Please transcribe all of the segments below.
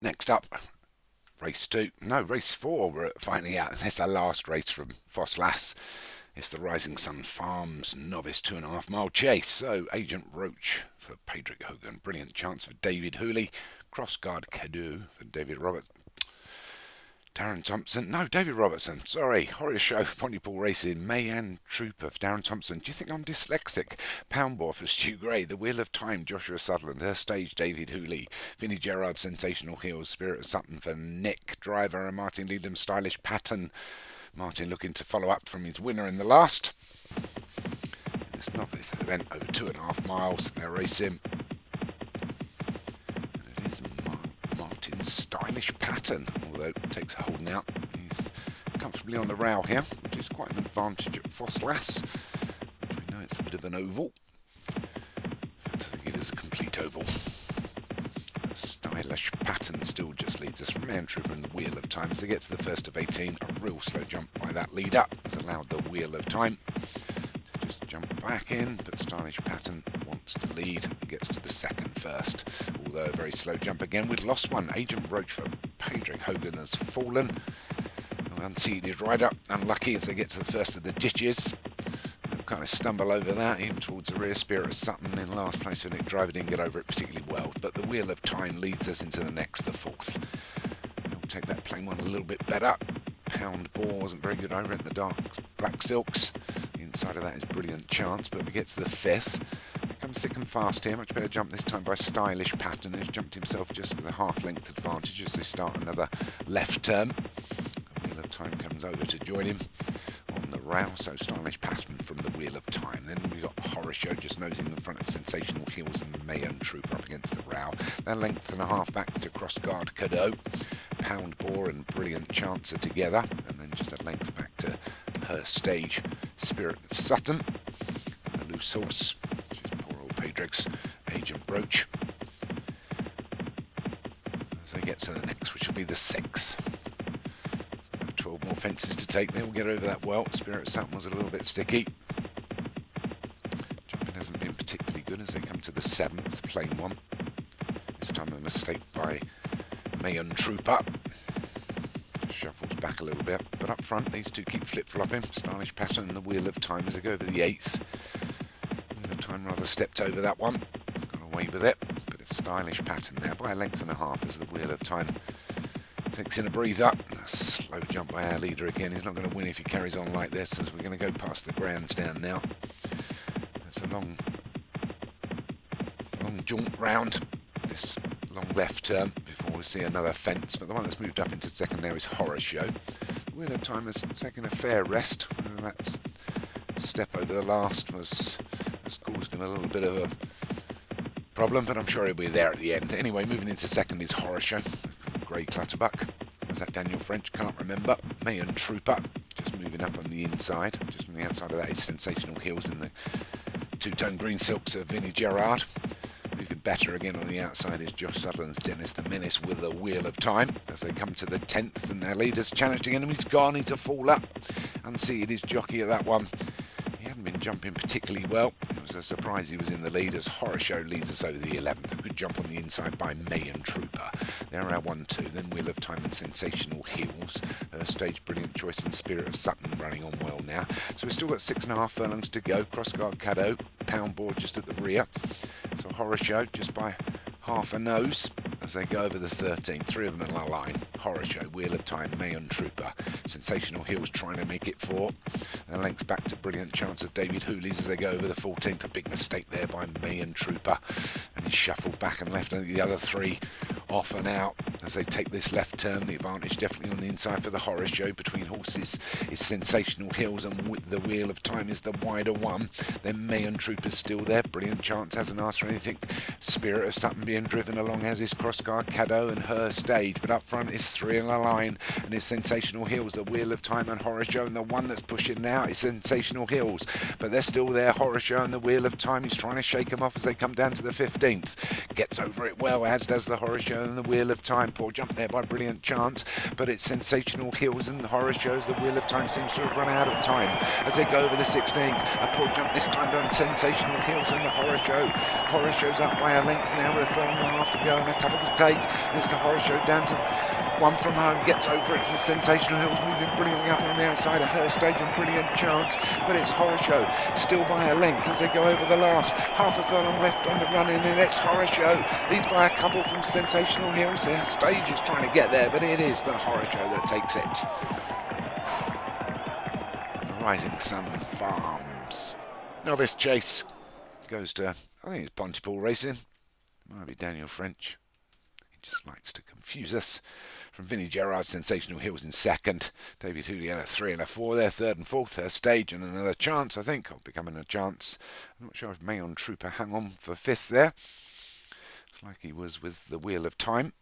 Next up, race 2. No, race 4. We're finding out. It's our last race from Fosslas. It's the Rising Sun Farms novice 2.5 mile chase. So, Agent Roach for Patrick Hogan. Brilliant chance for David Hooley. Crossguard Cadu for David Roberts. Darren Thompson. No, David Robertson. Sorry. Horror Show, Pontypool Racing. Mayan Trooper for Darren Thompson. Do you think I'm dyslexic? Poundbore for Stu Gray. The Wheel of Time, Joshua Sutherland. Her Stage, David Hooley. Vinnie Gerard, Sensational Heels. Spirit of Sutton for Nick Driver. And Martin Leadham, Stylish Pattern. Martin looking to follow up from his winner in the last. This novice event over 2.5 miles. They're racing. It is Martin's Stylish Pattern, although it takes a holding out. He's comfortably on the rail here, which is quite an advantage at Fosslas, which we know it's a bit of an oval. In fact, I think it is a complete oval. A Stylish Pattern still just leads us from Man Trooper and the Wheel of Time. As they get to the first of 18, a real slow jump by that leader has allowed the Wheel of Time to just jump back in, but Stylish Pattern wants to lead and gets to the second first. Although a very slow jump again. We've lost one. Agent Roach for Patrick Hogan has fallen. Unseated rider, unlucky as they get to the first of the ditches. They'll kind of stumble over that, even towards the rear. Spirit of Sutton in last place for Nick Driver didn't get over it particularly well. But the Wheel of Time leads us into the next, the fourth. We'll take that plain one a little bit better. Pound Ball wasn't very good over it in the dark black silks. The inside of that is Brilliant Chance, but we get to the fifth. Come thick and fast here. Much better jump this time by Stylish Pattern, who's jumped himself just with a half-length advantage as they start another left turn. The Wheel of Time comes over to join him on the rail, so Stylish Pattern from the Wheel of Time. Then we've got Horror Show just nosing in front of Sensational Heels and Mayan Trooper up against the rail. They're length and a half back to Crossguard Cadeau. Pound Bore and Brilliant Chance are together, and then just a length back to Her Stage, Spirit of Sutton. And the loose horse, Pedrick's Agent Roach, as they get to the next, which will be the 6. So they have 12 more fences to take. They will get over that well. Spirit of Sutton was a little bit sticky. Jumping hasn't been particularly good as they come to the 7th, plain one. This time a mistake by Mayan Trooper. Shuffles back a little bit, but up front these two keep flip-flopping. Stylish Pattern and the Wheel of Time as they go over the 8th. Time rather stepped over that one, got away with it, but it's Stylish Pattern now by a length and a half as the Wheel of Time takes in a breather. A slow jump by our leader again. He's not going to win if he carries on like this, as we're going to go past the grandstand now. It's a long jaunt round this long left turn before we see another fence, but the one that's moved up into second there is Horror Show. The Wheel of Time has taken a fair rest. That step over the last has caused him a little bit of a problem, but I'm sure he'll be there at the end. Anyway, moving into second is Horror Show. Grey Clutterbuck. Was that Daniel French? Can't remember. Mayan Trooper just moving up on the inside. Just from the outside of that is Sensational Heels in the two-tone green silks of Vinnie Gerard. Moving better again on the outside is Josh Sutherland's Dennis the Menace with the Wheel of Time as they come to the 10th, and their leader's challenging him. He's gone. He's a fall up. Unseated his jockey at that one. He hadn't been jumping particularly well. It was a surprise he was in the lead as Horror Show leads us over the 11th. A good jump on the inside by Mayan Trooper. They're our 1-2. Then Wheel of Time and Sensational Heels. Her Stage, Brilliant Choice and Spirit of Sutton running on well now. So we've still got 6.5 furlongs to go. Crossguard Cadeau, Pound Board just at the rear. So Horror Show just by half a nose as they go over the 13th. 3 of them in a line. Horror Show, Wheel of Time, Mayan Trooper. Sensational Heels trying to make it 4. And length back to Brilliant Chance of David Hooley's as they go over the 14th. A big mistake there by Mayan Trooper. And he's shuffled back and left. And the other 3 off and out as they take this left turn. The advantage definitely on the inside for the Horror Show. Between horses is Sensational Heels, and with the Wheel of Time is the wider one. Then Mayan Trooper's still there. Brilliant Chance hasn't asked for anything. Spirit of Sutton being driven along as is Crossguard Cadeau and Her Stage. But up front is 3 in a line, and it's Sensational Heels, the Wheel of Time and Horror Show. And the one that's pushing now is Sensational Heels. But they're still there. Horror Show and the Wheel of Time. He's trying to shake them off as they come down to the 15th. Gets over it well, as does the Horror Show and the Wheel of Time. poor jump there by Brilliant Chance, but it's Sensational Hills and the horror shows. The Wheel of Time seems to have run out of time as they go over the 16th. A poor jump this time by Sensational Hills and the horror show. Horror show's up by a length now with a furlong and a half to go and a couple to take. It's the horror show down to one from home, gets over it for Sensational Hills, moving brilliantly up on the outside of her stage and Brilliant Chance, but it's Horror Show still by a length as they go over the last half a furlong left on the run in, and it's Horror Show leads by a couple from Sensational Hills. Their stage is trying to get there, but it is the Horror Show that takes it. Rising Sun Farms. Novice Chase goes to, I think it's Pontypool Racing. Might be Daniel French. He just likes to confuse us. From Vinnie Gerard, Sensational Hills in second. David Hooley had a 3 and a 4 there, third and fourth, her stage, and another chance, I think, of becoming a chance. I'm not sure if Mayon Trooper hang on for fifth there. It's like he was with the Wheel of Time.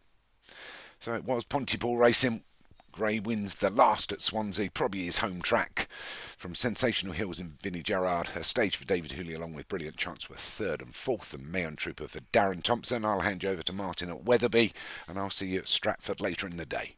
So it was Pontypool Racing. Gray wins the last at Swansea, probably his home track. From Sensational Hills and Vinnie Gerard, her stage for David Hooley along with Brilliant Chance were third and fourth, and Mayon Trooper for Darren Thompson. I'll hand you over to Martin at Wetherby, and I'll see you at Stratford later in the day.